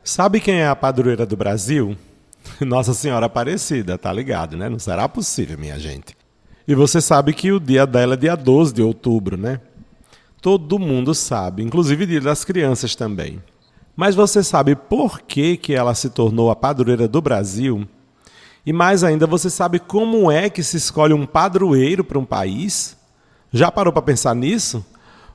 Sabe quem é a padroeira do Brasil? Nossa Senhora Aparecida, tá ligado, né? Não será possível, minha gente. E você sabe que o dia dela é dia 12 de outubro, né? Todo mundo sabe, inclusive dia das crianças também. Mas você sabe por que ela se tornou a padroeira do Brasil? E mais ainda, você sabe como é que se escolhe um padroeiro para um país? Já parou para pensar nisso?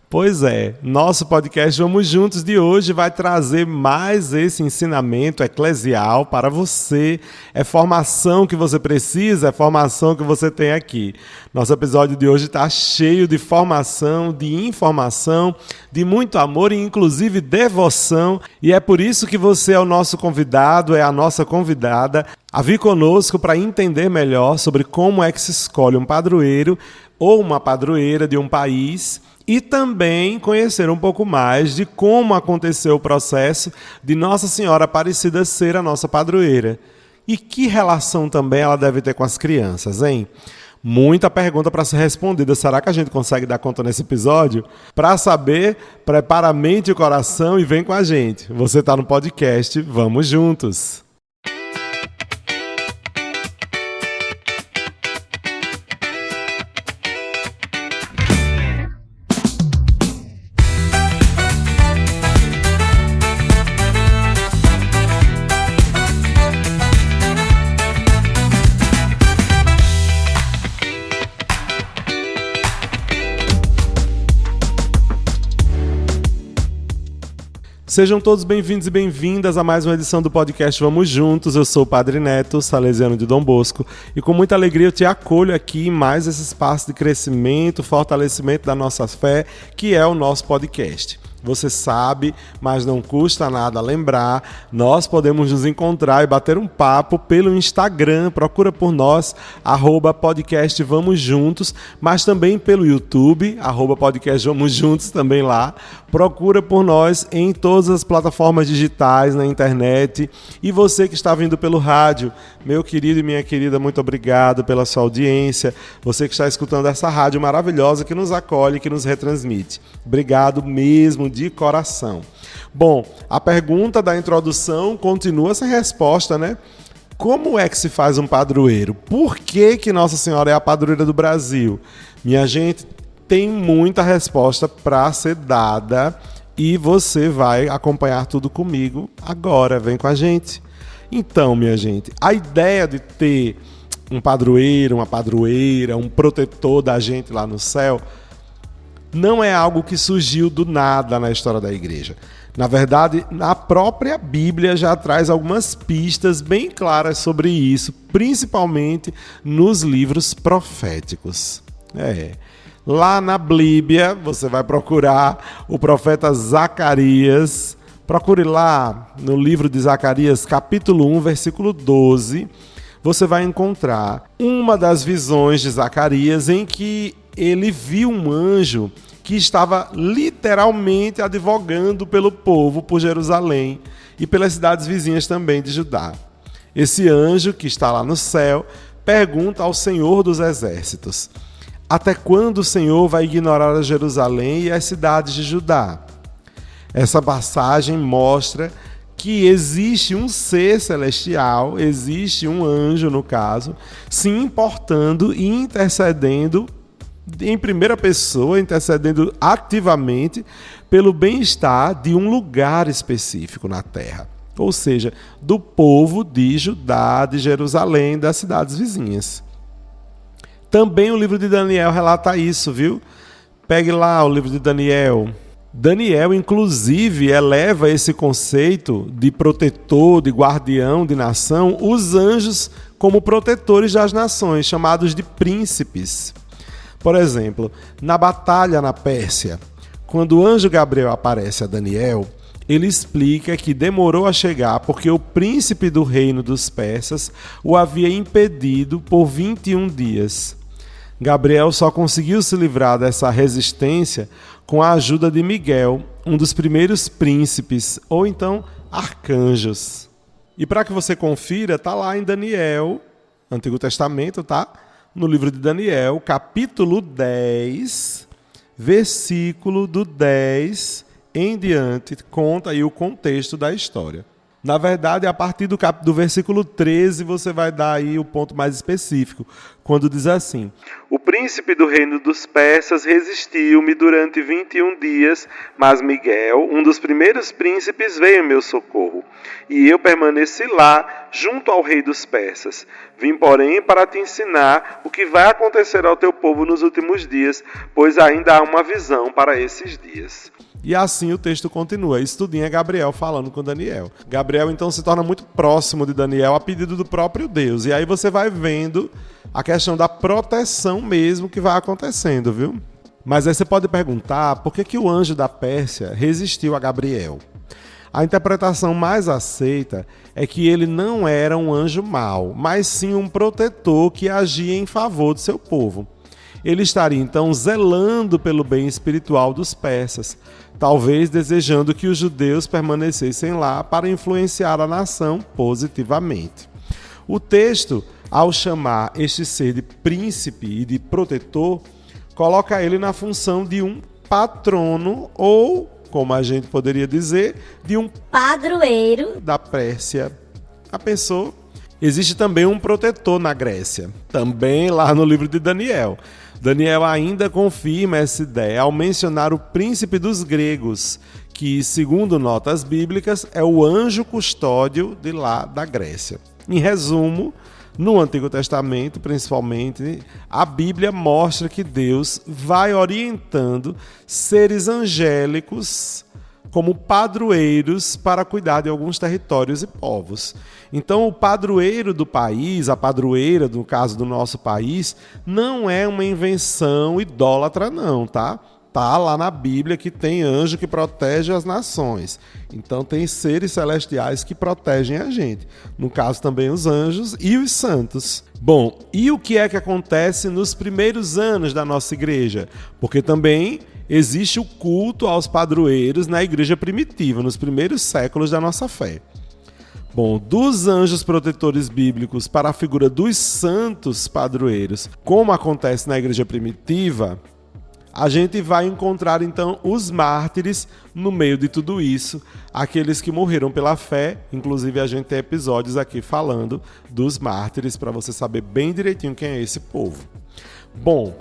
Pois é, nosso podcast Vamos Juntos de hoje vai trazer mais esse ensinamento eclesial para você. É formação que você precisa, é formação que você tem aqui. Nosso episódio de hoje está cheio de formação, de informação, de muito amor e inclusive devoção. E é por isso que você é o nosso convidado, é a nossa convidada a vir conosco para entender melhor sobre como é que se escolhe um padroeiro ou uma padroeira de um país. E também conhecer um pouco mais de como aconteceu o processo de Nossa Senhora Aparecida ser a nossa padroeira. E que relação também ela deve ter com as crianças, hein? Muita pergunta para ser respondida. Será que a gente consegue dar conta nesse episódio? Para saber, prepara a mente e o coração e vem com a gente. Você está no podcast Vamos Juntos. Sejam todos bem-vindos e bem-vindas a mais uma edição do podcast Vamos Juntos. Eu sou o Padre Neto, salesiano de Dom Bosco, e com muita alegria eu te acolho aqui em mais esse espaço de crescimento, fortalecimento da nossa fé, que é o nosso podcast. Você sabe, mas não custa nada lembrar, nós podemos nos encontrar e bater um papo pelo Instagram, procura por nós, @podcast Vamos Juntos, mas também pelo YouTube, @podcast Vamos Juntos também lá. Procura por nós em todas as plataformas digitais, na internet. E você que está vindo pelo rádio, meu querido e minha querida, muito obrigado pela sua audiência. Você que está escutando essa rádio maravilhosa que nos acolhe, que nos retransmite. Obrigado mesmo, de coração. Bom, a pergunta da introdução continua sem resposta, né? Como é que se faz um padroeiro? Por que Nossa Senhora é a padroeira do Brasil? Minha gente, tem muita resposta para ser dada e você vai acompanhar tudo comigo agora. Vem com a gente. Então, minha gente, a ideia de ter um padroeiro, uma padroeira, um protetor da gente lá no céu não é algo que surgiu do nada na história da igreja. Na verdade, a própria Bíblia já traz algumas pistas bem claras sobre isso, principalmente nos livros proféticos. Lá na Bíblia, você vai procurar o profeta Zacarias. Procure lá no livro de Zacarias, capítulo 1, versículo 12. Você vai encontrar uma das visões de Zacarias em que ele viu um anjo que estava literalmente advogando pelo povo, por Jerusalém e pelas cidades vizinhas também de Judá. Esse anjo, que está lá no céu, pergunta ao Senhor dos Exércitos: até quando o Senhor vai ignorar a Jerusalém e as cidades de Judá? Essa passagem mostra que existe um ser celestial, existe um anjo, no caso, se importando e intercedendo em primeira pessoa, intercedendo ativamente pelo bem-estar de um lugar específico na terra. Ou seja, do povo de Judá, de Jerusalém, das cidades vizinhas. Também o livro de Daniel relata isso, viu? Pegue lá o livro de Daniel. Daniel, inclusive, eleva esse conceito de protetor, de guardião de nação, os anjos como protetores das nações, chamados de príncipes. Por exemplo, na batalha na Pérsia, quando o anjo Gabriel aparece a Daniel, ele explica que demorou a chegar porque o príncipe do reino dos persas o havia impedido por 21 dias. Gabriel só conseguiu se livrar dessa resistência com a ajuda de Miguel, um dos primeiros príncipes, ou então arcanjos. E para que você confira, está lá em Daniel, Antigo Testamento, tá? No livro de Daniel, capítulo 10, versículo do 10 em diante, conta aí o contexto da história. Na verdade, a partir do versículo 13, você vai dar aí o ponto mais específico, quando diz assim: o príncipe do reino dos persas resistiu-me durante 21 dias, mas Miguel, um dos primeiros príncipes, veio em meu socorro. E eu permaneci lá, junto ao rei dos persas. Vim, porém, para te ensinar o que vai acontecer ao teu povo nos últimos dias, pois ainda há uma visão para esses dias. E assim o texto continua. Isso tudinho é Gabriel falando com Daniel. Gabriel então se torna muito próximo de Daniel a pedido do próprio Deus. E aí você vai vendo a questão da proteção mesmo que vai acontecendo, viu? Mas aí você pode perguntar por que o anjo da Pérsia resistiu a Gabriel. A interpretação mais aceita é que ele não era um anjo mau, mas sim um protetor que agia em favor do seu povo. Ele estaria então zelando pelo bem espiritual dos persas, talvez desejando que os judeus permanecessem lá para influenciar a nação positivamente. O texto, ao chamar este ser de príncipe e de protetor, coloca ele na função de um patrono ou, como a gente poderia dizer, de um padroeiro da Pérsia. A pessoa. Existe também um protetor na Grécia, também lá no livro de Daniel. Daniel ainda confirma essa ideia ao mencionar o príncipe dos gregos, que, segundo notas bíblicas, é o anjo custódio de lá da Grécia. Em resumo, no Antigo Testamento, principalmente, a Bíblia mostra que Deus vai orientando seres angélicos como padroeiros para cuidar de alguns territórios e povos. Então, o padroeiro do país, a padroeira, no caso do nosso país, não é uma invenção idólatra não, tá? Tá lá na Bíblia que tem anjo que protege as nações. Então, tem seres celestiais que protegem a gente. No caso, também os anjos e os santos. Bom, e o que é que acontece nos primeiros anos da nossa igreja? Porque também existe o culto aos padroeiros na igreja primitiva, nos primeiros séculos da nossa fé. Bom, dos anjos protetores bíblicos para a figura dos santos padroeiros, como acontece na igreja primitiva, a gente vai encontrar então os mártires no meio de tudo isso, aqueles que morreram pela fé. Inclusive a gente tem episódios aqui falando dos mártires para você saber bem direitinho quem é esse povo. Bom,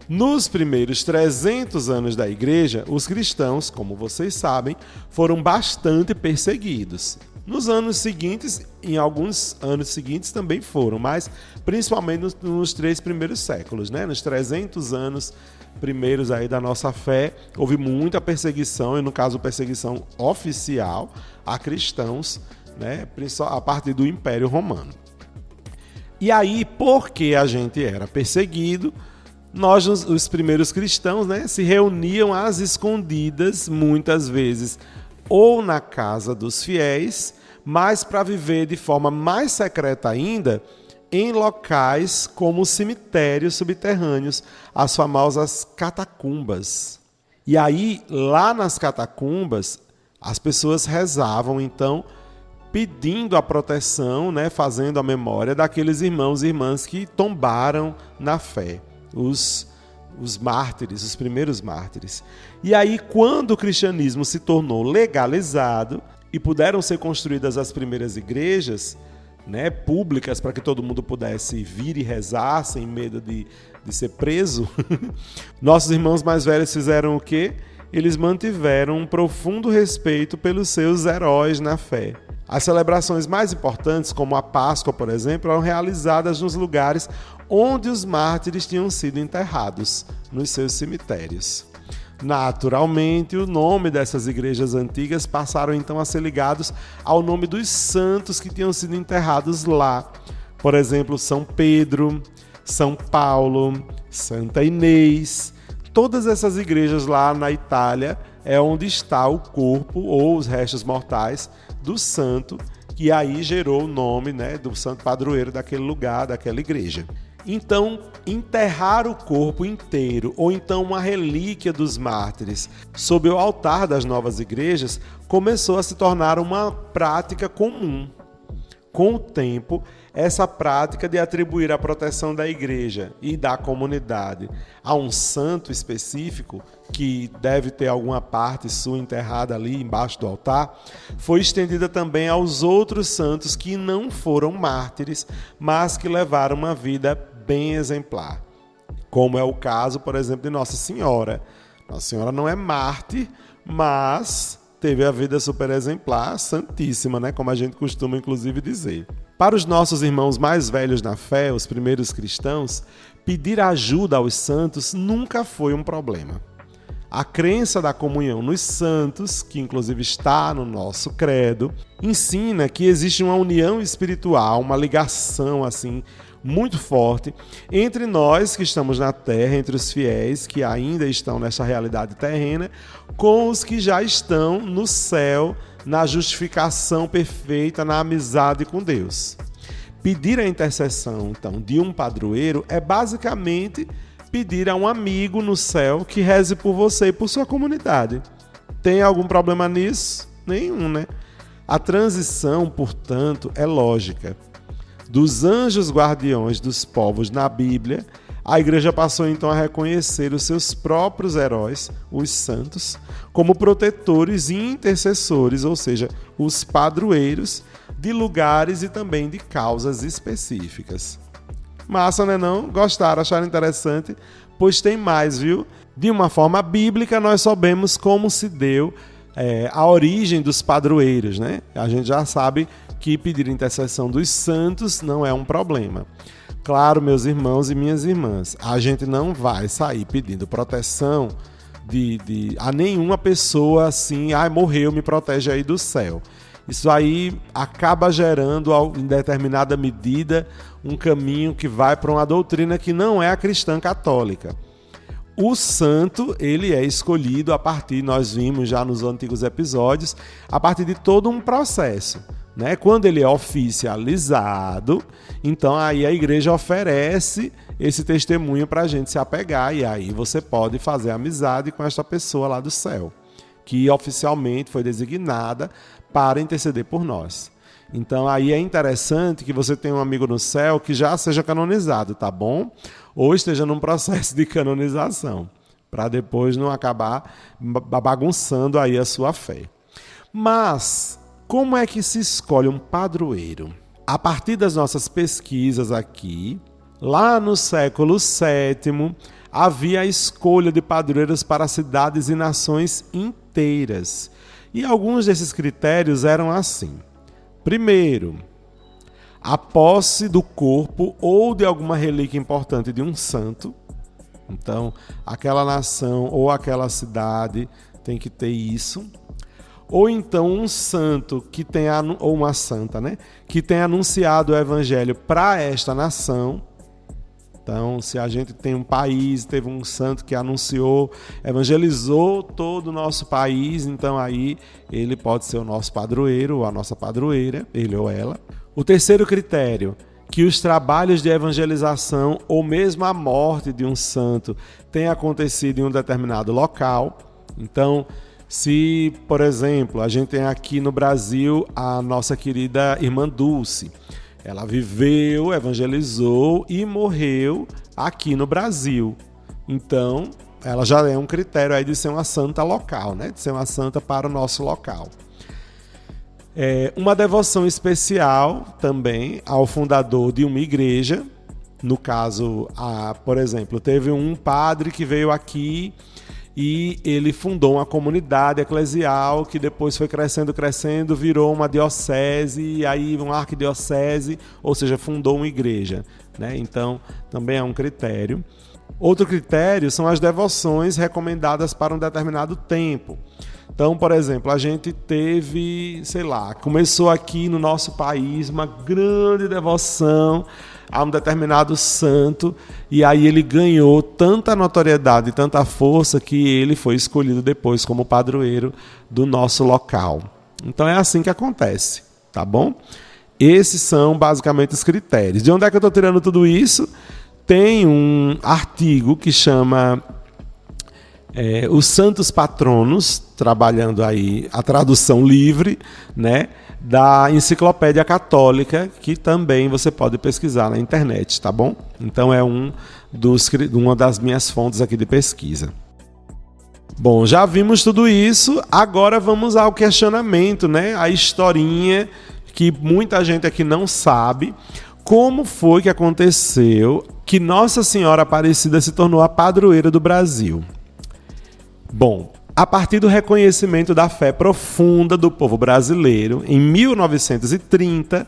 nos primeiros 300 anos da igreja, os cristãos, como vocês sabem, foram bastante perseguidos. Nos anos seguintes, em alguns anos seguintes também foram, mas principalmente nos 3 primeiros séculos, né? Nos 300 anos primeiros aí da nossa fé, houve muita perseguição, e no caso perseguição oficial a cristãos, né? A partir do Império Romano. E aí, porque a gente era perseguido, nós, os primeiros cristãos, né, se reuniam às escondidas, muitas vezes, ou na casa dos fiéis, mas para viver de forma mais secreta ainda, em locais como cemitérios subterrâneos, as famosas catacumbas. E aí, lá nas catacumbas, as pessoas rezavam, então, pedindo a proteção, né, fazendo a memória daqueles irmãos e irmãs que tombaram na fé. Os mártires, os primeiros mártires. E aí, quando o cristianismo se tornou legalizado e puderam ser construídas as primeiras igrejas, né, públicas, para que todo mundo pudesse vir e rezar sem medo de ser preso, nossos irmãos mais velhos fizeram o quê? Eles mantiveram um profundo respeito pelos seus heróis na fé. As celebrações mais importantes, como a Páscoa, por exemplo, eram realizadas nos lugares onde os mártires tinham sido enterrados, nos seus cemitérios. Naturalmente, o nome dessas igrejas antigas passaram então a ser ligados ao nome dos santos que tinham sido enterrados lá. Por exemplo, São Pedro, São Paulo, Santa Inês. Todas essas igrejas lá na Itália é onde está o corpo ou os restos mortais do santo, que aí gerou o nome, né, do santo padroeiro daquele lugar, daquela igreja. Então, enterrar o corpo inteiro, ou então uma relíquia dos mártires, sob o altar das novas igrejas, começou a se tornar uma prática comum. com o tempo, essa prática de atribuir a proteção da igreja e da comunidade a um santo específico, que deve ter alguma parte sua enterrada ali embaixo do altar, foi estendida também aos outros santos que não foram mártires, mas que levaram uma vida bem exemplar. Como é o caso, por exemplo, de Nossa Senhora. Nossa Senhora não é mártir, mas teve a vida super exemplar, santíssima, né? Como a gente costuma, inclusive, dizer. Para os nossos irmãos mais velhos na fé, os primeiros cristãos, pedir ajuda aos santos nunca foi um problema. A crença da comunhão nos santos, que inclusive está no nosso credo, ensina que existe uma união espiritual, uma ligação assim muito forte entre nós que estamos na terra, entre os fiéis que ainda estão nessa realidade terrena, com os que já estão no céu, na justificação perfeita, na amizade com Deus. Pedir a intercessão, então, de um padroeiro é basicamente pedir a um amigo no céu que reze por você e por sua comunidade. Tem algum problema nisso? Nenhum, né? A transição, portanto, é lógica. Dos anjos guardiões dos povos na Bíblia, a igreja passou então a reconhecer os seus próprios heróis, os santos, como protetores e intercessores, ou seja, os padroeiros de lugares e também de causas específicas. Massa, né não? Gostaram, acharam interessante? Pois tem mais, viu? De uma forma bíblica, nós sabemos como se deu a origem dos padroeiros, né? A gente já sabe que pedir intercessão dos santos não é um problema. Claro, meus irmãos e minhas irmãs, a gente não vai sair pedindo proteção a nenhuma pessoa assim, morreu, me protege aí do céu. Isso aí acaba gerando, em determinada medida, um caminho que vai para uma doutrina que não é a cristã católica. O santo, ele é escolhido a partir, nós vimos já nos antigos episódios, a partir de todo um processo. Né? Quando ele é oficializado, então aí a igreja oferece esse testemunho para a gente se apegar, e aí você pode fazer amizade com esta pessoa lá do céu, que oficialmente foi designada para interceder por nós. Então aí é interessante que você tenha um amigo no céu que já seja canonizado, tá bom? Ou esteja num processo de canonização, para depois não acabar bagunçando aí a sua fé. Mas como é que se escolhe um padroeiro? A partir das nossas pesquisas aqui, lá no século VII, havia a escolha de padroeiros para cidades e nações inteiras. E alguns desses critérios eram assim. Primeiro, a posse do corpo ou de alguma relíquia importante de um santo. Então, aquela nação ou aquela cidade tem que ter isso. Ou então um santo que tenha, ou uma santa, né, que tenha anunciado o evangelho para esta nação. Então, se a gente tem um país, teve um santo que anunciou, evangelizou todo o nosso país, então aí ele pode ser o nosso padroeiro ou a nossa padroeira, ele ou ela. O terceiro critério, que os trabalhos de evangelização ou mesmo a morte de um santo tenha acontecido em um determinado local. Então, se, por exemplo, a gente tem aqui no Brasil a nossa querida irmã Dulce. Ela viveu, evangelizou e morreu aqui no Brasil. Então, ela já é um critério aí de ser uma santa local, né? De ser uma santa para o nosso local. Uma devoção especial também ao fundador de uma igreja. No caso, por exemplo, teve um padre que veio aqui e ele fundou uma comunidade eclesial que depois foi crescendo, virou uma diocese, e aí uma arquidiocese, ou seja, fundou uma igreja, né? Então, também é um critério. Outro critério são as devoções recomendadas para um determinado tempo. Então, por exemplo, a gente teve, começou aqui no nosso país uma grande devoção a um determinado santo, e aí ele ganhou tanta notoriedade, tanta força, que ele foi escolhido depois como padroeiro do nosso local. Então é assim que acontece, tá bom? Esses são basicamente os critérios. De onde é que eu estou tirando tudo isso? Tem um artigo que chama os santos patronos, trabalhando aí a tradução livre, né, da Enciclopédia Católica, que também você pode pesquisar na internet, tá bom? Então é uma das minhas fontes aqui de pesquisa. Bom, já vimos tudo isso, agora vamos ao questionamento, né? A historinha que muita gente aqui não sabe. Como foi que aconteceu que Nossa Senhora Aparecida se tornou a padroeira do Brasil? Bom, a partir do reconhecimento da fé profunda do povo brasileiro, em 1930,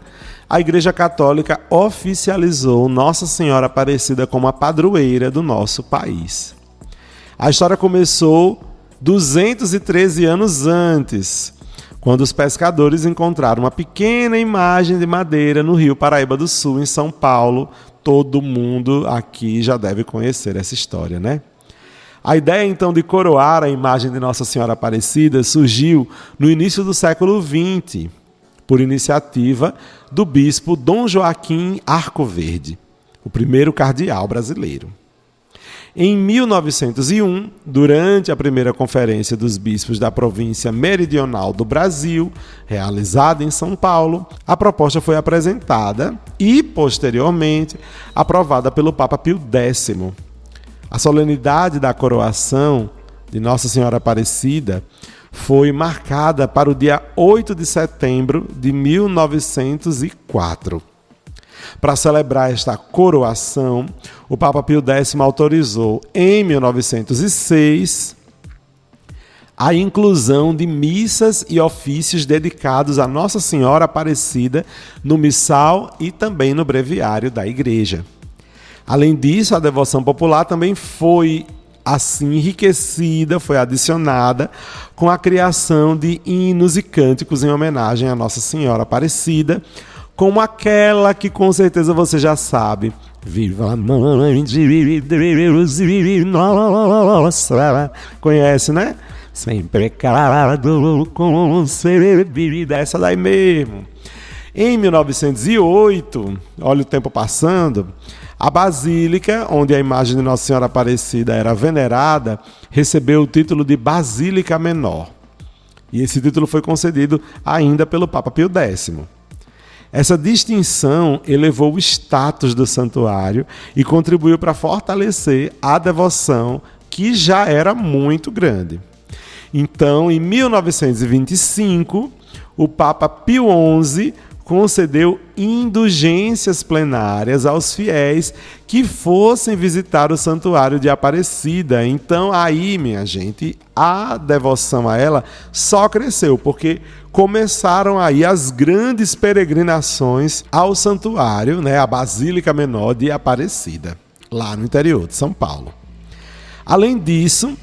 a Igreja Católica oficializou Nossa Senhora Aparecida como a padroeira do nosso país. A história começou 213 anos antes, quando os pescadores encontraram uma pequena imagem de madeira no Rio Paraíba do Sul, em São Paulo. Todo mundo aqui já deve conhecer essa história, né? A ideia, então, de coroar a imagem de Nossa Senhora Aparecida surgiu no início do século XX, por iniciativa do bispo Dom Joaquim Arcoverde, o primeiro cardeal brasileiro. Em 1901, durante a primeira conferência dos bispos da província meridional do Brasil, realizada em São Paulo, a proposta foi apresentada e, posteriormente, aprovada pelo Papa Pio X. A solenidade da coroação de Nossa Senhora Aparecida foi marcada para o dia 8 de setembro de 1904. Para celebrar esta coroação, o Papa Pio X autorizou, em 1906, a inclusão de missas e ofícios dedicados a Nossa Senhora Aparecida no missal e também no breviário da Igreja. Além disso, a devoção popular também foi assim enriquecida, foi adicionada com a criação de hinos e cânticos em homenagem a Nossa Senhora Aparecida, como aquela que com certeza você já sabe. Viva a mãe de Deus, nossa. Conhece, né? Sem pecado concebida. Essa daí mesmo. Em 1908, olha o tempo passando, a Basílica, onde a imagem de Nossa Senhora Aparecida era venerada, recebeu o título de Basílica Menor. E esse título foi concedido ainda pelo Papa Pio X. Essa distinção elevou o status do santuário e contribuiu para fortalecer a devoção, que já era muito grande. Então, em 1925, o Papa Pio XI concedeu indulgências plenárias aos fiéis que fossem visitar o santuário de Aparecida. Então, aí, minha gente, a devoção a ela só cresceu, porque começaram aí as grandes peregrinações ao santuário, né, a Basílica Menor de Aparecida, lá no interior de São Paulo. Além disso,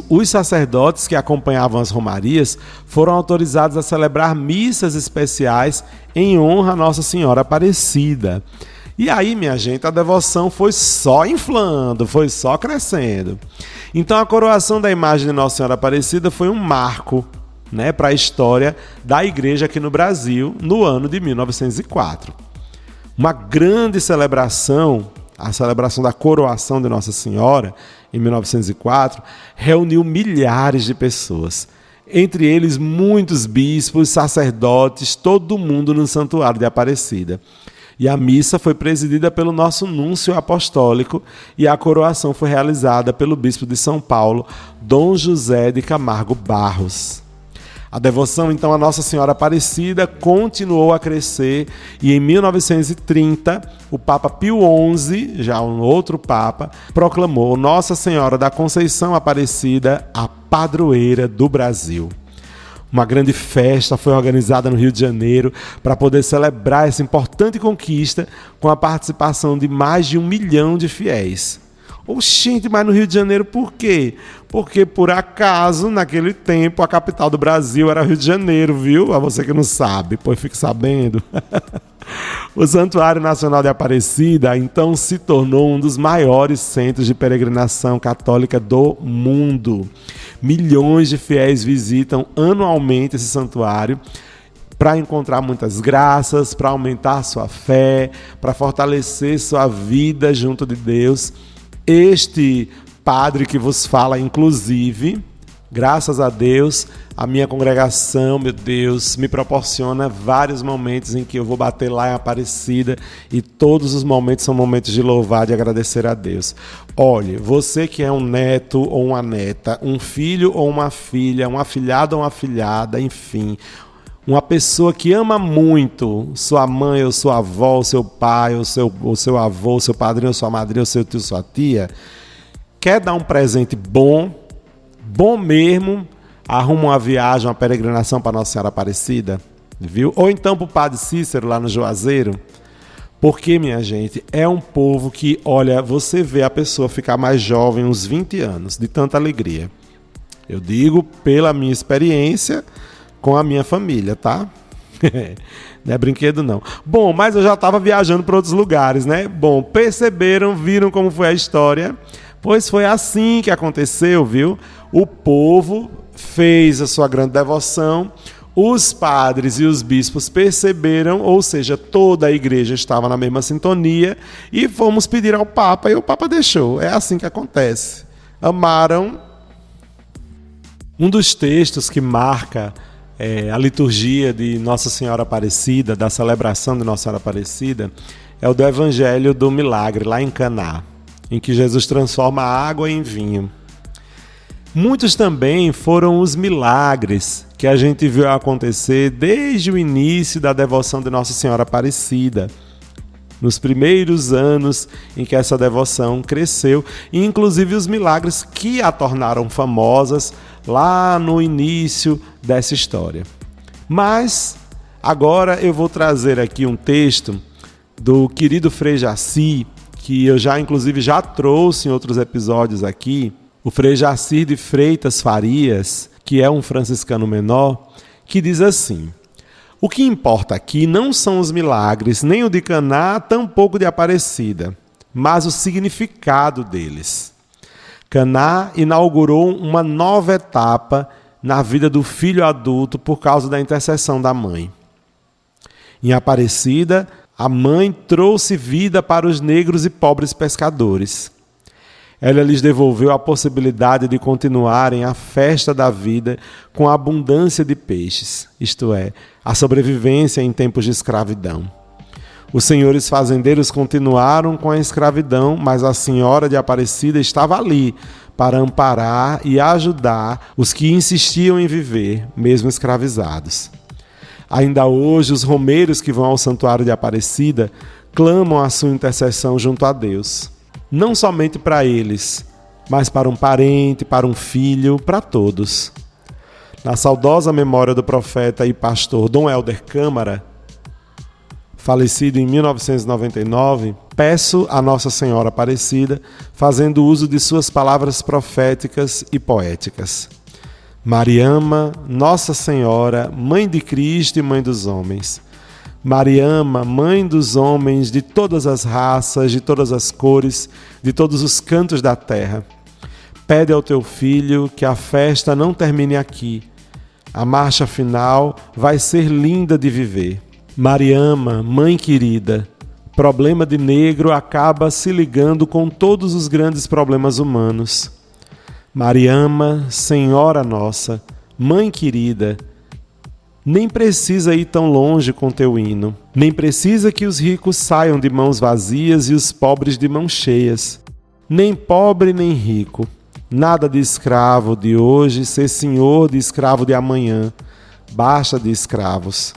os sacerdotes que acompanhavam as romarias foram autorizados a celebrar missas especiais em honra a Nossa Senhora Aparecida. E aí, minha gente, a devoção foi só inflando, foi só crescendo. Então, a coroação da imagem de Nossa Senhora Aparecida foi um marco, né, para a história da igreja aqui no Brasil, no ano de 1904. Uma grande celebração, a celebração da coroação de Nossa Senhora, em 1904, reuniu milhares de pessoas. Entre eles, muitos bispos, sacerdotes, todo mundo no santuário de Aparecida. E a missa foi presidida pelo nosso núncio apostólico e a coroação foi realizada pelo bispo de São Paulo, Dom José de Camargo Barros. A devoção, então, a Nossa Senhora Aparecida continuou a crescer e em 1930, o Papa Pio XI, já um outro Papa, proclamou Nossa Senhora da Conceição Aparecida a padroeira do Brasil. Uma grande festa foi organizada no Rio de Janeiro para poder celebrar essa importante conquista com a participação de mais de 1 milhão de fiéis. Oxente, mas no Rio de Janeiro por quê? Porque, por acaso, naquele tempo, a capital do Brasil era Rio de Janeiro, viu? A você que não sabe, pois fique sabendo. O Santuário Nacional de Aparecida, então, se tornou um dos maiores centros de peregrinação católica do mundo. Milhões de fiéis visitam anualmente esse santuário para encontrar muitas graças, para aumentar sua fé, para fortalecer sua vida junto de Deus. Este padre que vos fala, inclusive, graças a Deus, a minha congregação, meu Deus, me proporciona vários momentos em que eu vou bater lá em Aparecida e todos os momentos são momentos de louvar, de agradecer a Deus. Olhe, você que é um neto ou uma neta, um filho ou uma filha, um afilhado ou uma afilhada, enfim, uma pessoa que ama muito sua mãe ou sua avó, ou seu pai, ou seu avô, seu padrinho ou sua madrinha, ou seu tio, sua tia, quer dar um presente bom mesmo, arruma uma viagem, uma peregrinação para Nossa Senhora Aparecida, viu? Ou então para o Padre Cícero lá no Juazeiro, porque, minha gente, é um povo que, olha, você vê a pessoa ficar mais jovem, uns 20 anos, de tanta alegria. Eu digo pela minha experiência com a minha família, tá? Não é brinquedo, não. Bom, mas eu já estava viajando para outros lugares, né? Bom, perceberam, viram como foi a história? Pois foi assim que aconteceu, viu? O povo fez a sua grande devoção, os padres e os bispos perceberam, ou seja, toda a igreja estava na mesma sintonia, e fomos pedir ao Papa, e o Papa deixou. É assim que acontece. Amaram. Um dos textos que marca a liturgia de Nossa Senhora Aparecida, da celebração de Nossa Senhora Aparecida, é o do Evangelho do Milagre, lá em Caná, em que Jesus transforma a água em vinho. Muitos também foram os milagres que a gente viu acontecer desde o início da devoção de Nossa Senhora Aparecida, nos primeiros anos em que essa devoção cresceu, e inclusive os milagres que a tornaram famosas lá no início dessa história. Mas agora eu vou trazer aqui um texto do querido Frei Jaci, que eu inclusive já trouxe em outros episódios aqui, o Frei Jaci de Freitas Farias, que é um franciscano menor, que diz assim: o que importa aqui não são os milagres, nem o de Caná, tampouco de Aparecida, mas o significado deles. Caná inaugurou uma nova etapa na vida do filho adulto por causa da intercessão da mãe. Em Aparecida, a mãe trouxe vida para os negros e pobres pescadores. Ela lhes devolveu a possibilidade de continuarem a festa da vida com a abundância de peixes, isto é, a sobrevivência em tempos de escravidão. Os senhores fazendeiros continuaram com a escravidão, mas a Senhora de Aparecida estava ali para amparar e ajudar os que insistiam em viver, mesmo escravizados. Ainda hoje, os romeiros que vão ao Santuário de Aparecida clamam a sua intercessão junto a Deus. Não somente para eles, mas para um parente, para um filho, para todos. Na saudosa memória do profeta e pastor Dom Helder Câmara, falecido em 1999, peço a Nossa Senhora Aparecida, fazendo uso de suas palavras proféticas e poéticas. Mariama, Nossa Senhora, Mãe de Cristo e Mãe dos homens. Mariama, Mãe dos homens de todas as raças, de todas as cores, de todos os cantos da terra. Pede ao teu filho que a festa não termine aqui. A marcha final vai ser linda de viver. Mariama, Mãe querida, problema de negro acaba se ligando com todos os grandes problemas humanos. Mariama, Senhora nossa, Mãe querida, nem precisa ir tão longe com teu hino, nem precisa que os ricos saiam de mãos vazias e os pobres de mãos cheias. Nem pobre nem rico, nada de escravo de hoje ser senhor de escravo de amanhã, basta de escravos.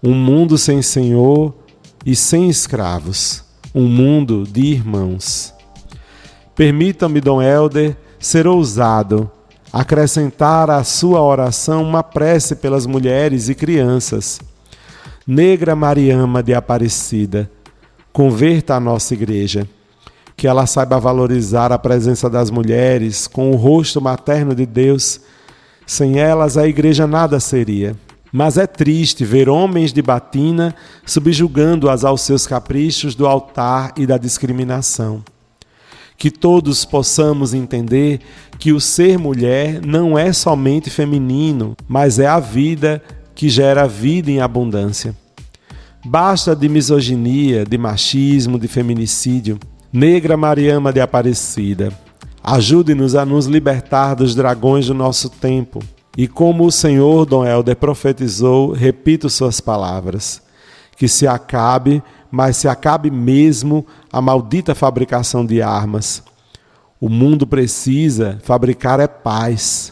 Um mundo sem senhor e sem escravos, um mundo de irmãos. Permita-me, Dom Helder, ser ousado, acrescentar à sua oração uma prece pelas mulheres e crianças. Negra Mariama de Aparecida, converta a nossa igreja, que ela saiba valorizar a presença das mulheres com o rosto materno de Deus. Sem elas a igreja nada seria. Mas é triste ver homens de batina subjugando-as aos seus caprichos do altar e da discriminação. Que todos possamos entender que o ser mulher não é somente feminino, mas é a vida que gera vida em abundância. Basta de misoginia, de machismo, de feminicídio. Negra Mariama de Aparecida, Ajude-nos a nos libertar dos dragões do nosso tempo. E como o Senhor, Dom Helder, profetizou, repito suas palavras, que se acabe, mas se acabe mesmo a maldita fabricação de armas. O mundo precisa fabricar paz.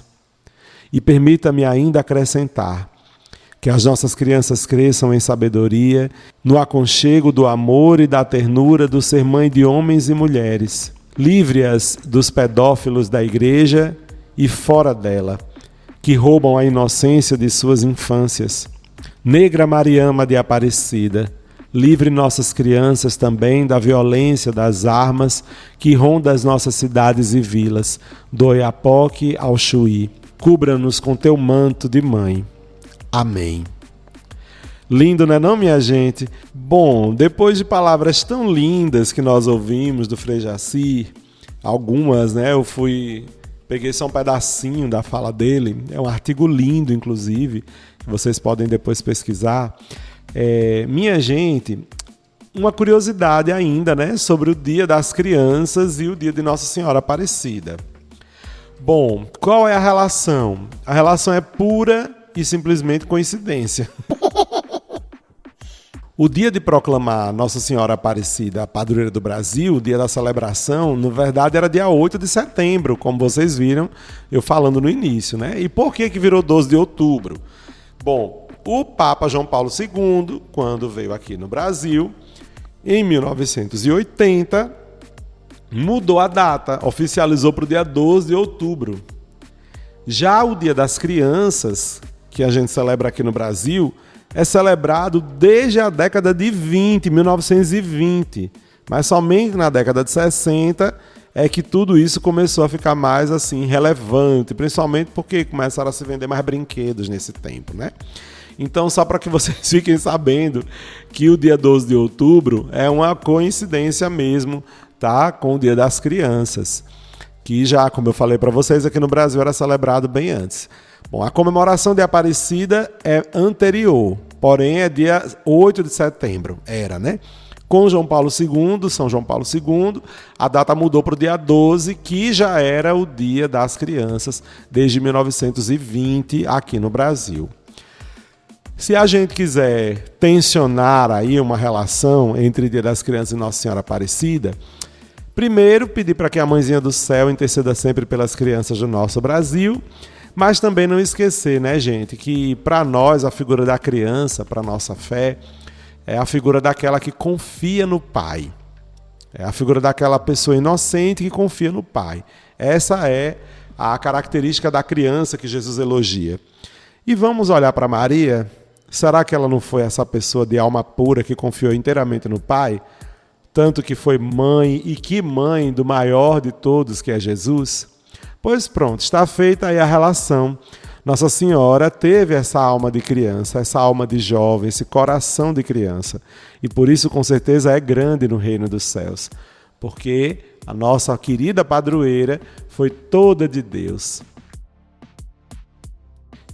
E permita-me ainda acrescentar que as nossas crianças cresçam em sabedoria, no aconchego do amor e da ternura do ser mãe de homens e mulheres. Livre-as dos pedófilos da igreja e fora dela, que roubam a inocência de suas infâncias. Negra Mariama de Aparecida, livre nossas crianças também da violência das armas que ronda as nossas cidades e vilas, do Oiapoque ao Chuí. Cubra-nos com teu manto de mãe. Amém. Lindo, não é não, minha gente? Bom, depois de palavras tão lindas que nós ouvimos do Frei Jaci, algumas, né, peguei só um pedacinho da fala dele, é um artigo lindo, inclusive, que vocês podem depois pesquisar. Minha gente, uma curiosidade ainda, né, sobre o Dia das Crianças e o Dia de Nossa Senhora Aparecida. Bom, qual é a relação? A relação é pura e simplesmente coincidência. O dia de proclamar Nossa Senhora Aparecida, a padroeira do Brasil, o dia da celebração, na verdade era dia 8 de setembro, como vocês viram eu falando no início, né? E por que virou 12 de outubro? Bom, o Papa João Paulo II, quando veio aqui no Brasil, em 1980, mudou a data, oficializou para o dia 12 de outubro. Já o Dia das Crianças, que a gente celebra aqui no Brasil, é celebrado desde a década de 1920, mas somente na década de 60 é que tudo isso começou a ficar mais assim relevante, principalmente porque começaram a se vender mais brinquedos nesse tempo, né? Então, só para que vocês fiquem sabendo que o dia 12 de outubro é uma coincidência mesmo, tá? Com o Dia das Crianças, que já, como eu falei para vocês, aqui no Brasil era celebrado bem antes. Bom, a comemoração de Aparecida é anterior, porém é dia 8 de setembro, né? Com João Paulo II, São João Paulo II, a data mudou para o dia 12, que já era o Dia das Crianças, desde 1920 aqui no Brasil. Se a gente quiser tensionar aí uma relação entre o Dia das Crianças e Nossa Senhora Aparecida, primeiro pedir para que a Mãezinha do Céu interceda sempre pelas crianças do nosso Brasil, mas também não esquecer, né, gente, que para nós a figura da criança, para a nossa fé, é a figura daquela que confia no Pai. É a figura daquela pessoa inocente que confia no Pai. Essa é a característica da criança que Jesus elogia. E vamos olhar para Maria. Será que ela não foi essa pessoa de alma pura que confiou inteiramente no Pai? Tanto que foi mãe, e que mãe do maior de todos, que é Jesus? Pois pronto, está feita aí a relação. Nossa Senhora teve essa alma de criança, essa alma de jovem, esse coração de criança. E por isso, com certeza, é grande no reino dos céus. Porque a nossa querida padroeira foi toda de Deus.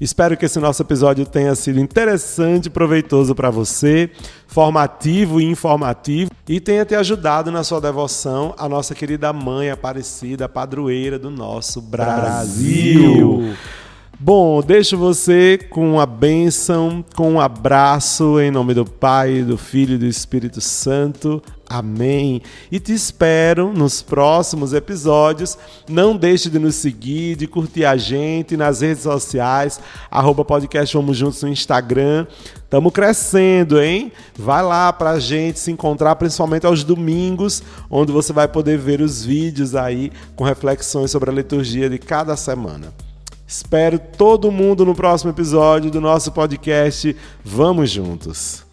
Espero que esse nosso episódio tenha sido interessante e proveitoso para você, formativo e informativo, e tenha te ajudado na sua devoção à nossa querida Mãe Aparecida, padroeira do nosso Brasil. Bom, deixo você com a bênção, com um abraço em nome do Pai, do Filho e do Espírito Santo. Amém. E te espero nos próximos episódios. Não deixe de nos seguir, de curtir a gente nas redes sociais, @podcast Vamos Juntos no Instagram. Estamos crescendo, hein? Vai lá pra gente se encontrar, principalmente aos domingos, onde você vai poder ver os vídeos aí com reflexões sobre a liturgia de cada semana. Espero todo mundo no próximo episódio do nosso podcast Vamos Juntos.